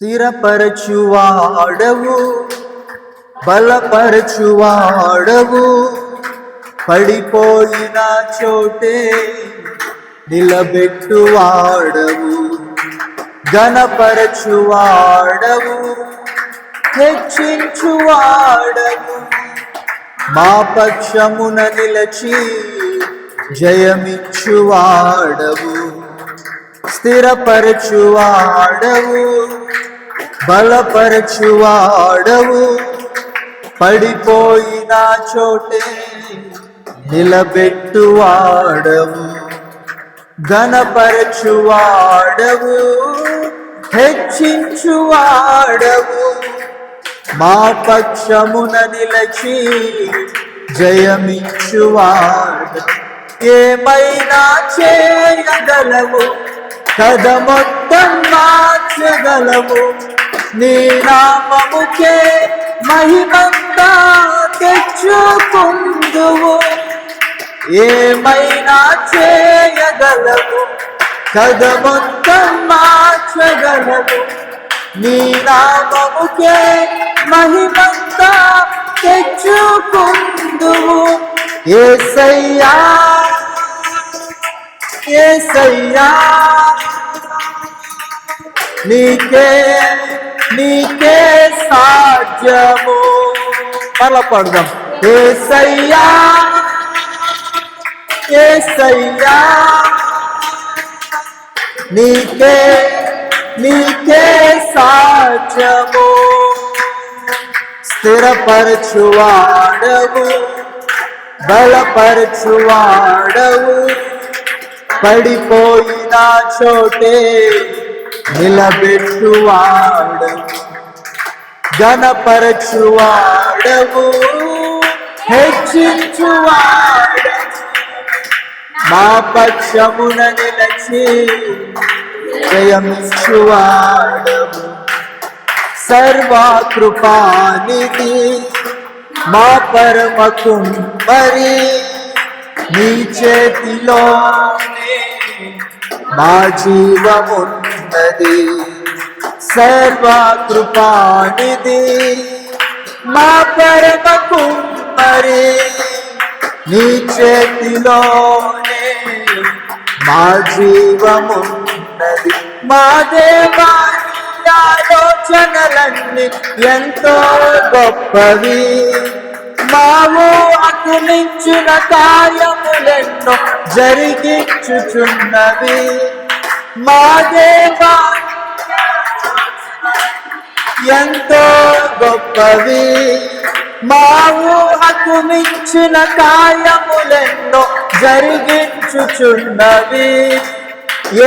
స్థిరపరచువాడవు, బలపరచువాడవు, పడిపోయిన చోటే నిలబెట్టువాడవు, ఘనపరచువాడవు, హెచ్చించువాడవు, మా పక్షమున నిలచి జయమిచ్చువాడవు, స్థిరపరచువాడవు, బలపరచువాడవు, పడిపోయిన చోటే నిలబెట్టువాడవు, ఘనపరచువాడవు, హెచ్చించువాడవు, మా పక్షమున నిలచి జయమిచ్చువాడు. ఏమైనా చేయగలవు, కథ మొత్తం మార్చగలవు, నీ నామముకే మహిమంతా తెచ్చుకుందువు. ఏమైనా చేయగలవు, కథ మొత్తం మార్చగలవు, నీ నామముకే మహిమంతా తెచ్చుకుందువు. యేసయ్యా యేసయ్యా నీకే నీకే సాధ్యము. మళ్ళా పాడదాం. యేసయ్యా యేసయ్యా నీకే నీకే సాధ్యము. స్థిరపరచువాడవు, బలపరచువాడవు, పడిపోయిన చోటే నిలబెట్టువాడవు, ఘనపరచువాడవు, హెచ్చించువాడవు, మా పక్షమున నిలచి జయమిచ్చువాడవు. సర్వకృపానిధి మా పరమ కుమ్మరి, నీ చేతిలోనే మా జీవమున్నది. సర్వకృపానిధి మా పరమ కుమ్మరి, నీ చేతిలోనే మా జీవమున్నది. మా దేవా ఆలోచనలన్నీ ఎంతో గొప్పవి, మావు అతులించిన కార్యములెన్నో జరిగించుచున్నవి. మా దేవా ఎంతో గొప్పవి, మావు అతులించిన కార్యములెన్నో జరిగించుచున్నవి.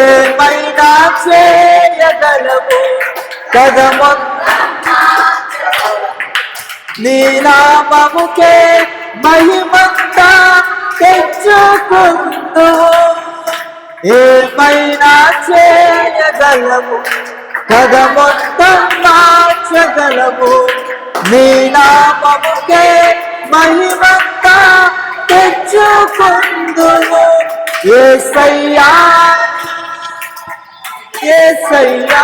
ఏమైనా చేయగలవు, కథ మొత్తం నీ నామముకే మహిమంతా తెచ్చుకుందువు. ఏమైనా చేయగలవు, కథ మొత్తం మార్చగలవు, నీ నామముకే మహిమంతా తెచ్చుకుందువు. యేసయ్యా యేసయ్యా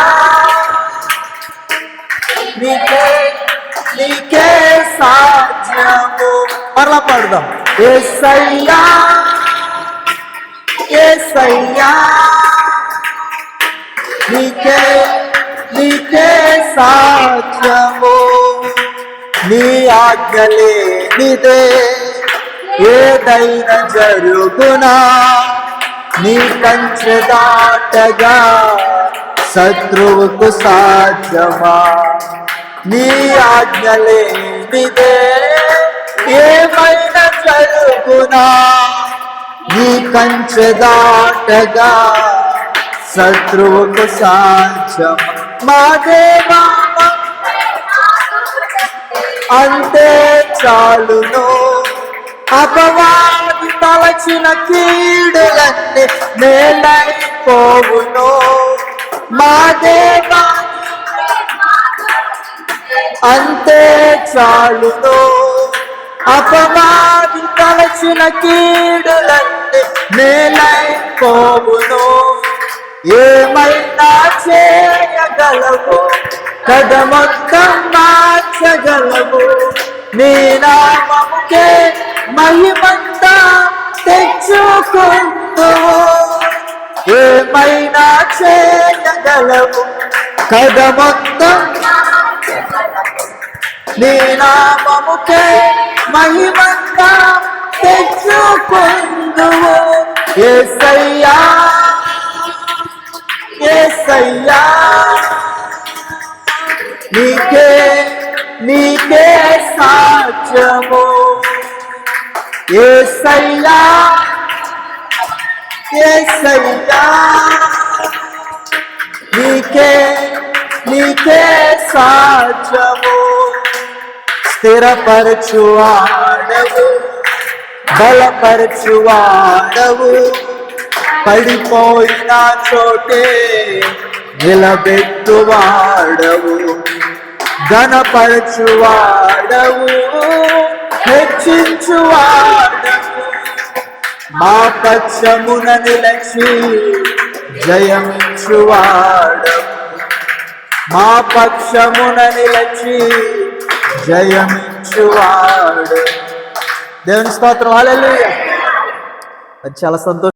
నీకే నీకే సాధ్యము. మరలా పాడదాం. యేసయ్యా యేసయ్యా నీకే నీకే సాధ్యము. నీ ఆజ్ఞలే నిదే ఏదైనా జరుగునా, నీ కంచె దాటగా శత్రువుకు సాధ్యమా. నీ ఆజ్ఞలే నిదే ఏమైనా జరుగునా, నీ కంచె దాటగా శత్రువుకు సాధ్యమా. మా దేవా అంతే చాలును, అపవాది తలచిన కీడులన్నీ మేలైపోవును. మా దేవా అంతే చాలును, అపవాది తలచిన కీడులన్నీ మేలైపోవును. ఏమైనా చేయగలవు, కథ మొత్తం మార్చగలవు. నీ నామముకే మహిమంతా తెచ్చుకుందువు. ఏమైనా చేయగలవు. కథ మొత్తం నీ నామముకే మహిమంతా తెచ్చుకుందువు. యేసయ్యా యేసయ్యా నీకే నీకే సాధ్యము. యేసయ్యా యేసయ్యా నీకే నీకే సాధ్యము. స్థిరపరచువాడవు, బలపరచువాడవు, పడిపోయిన చోటే నిలబెట్టువాడవు, ఘనపరచువాడవు, హెచ్చించువాడవు, మా పక్షమున నిలచి జయమిచ్చువాడవు, మా పక్షమున నిలచి జయమిచ్చువాడు. దేవుని స్తోత్రం. హల్లెలూయా. అది చాలా సంతోషం.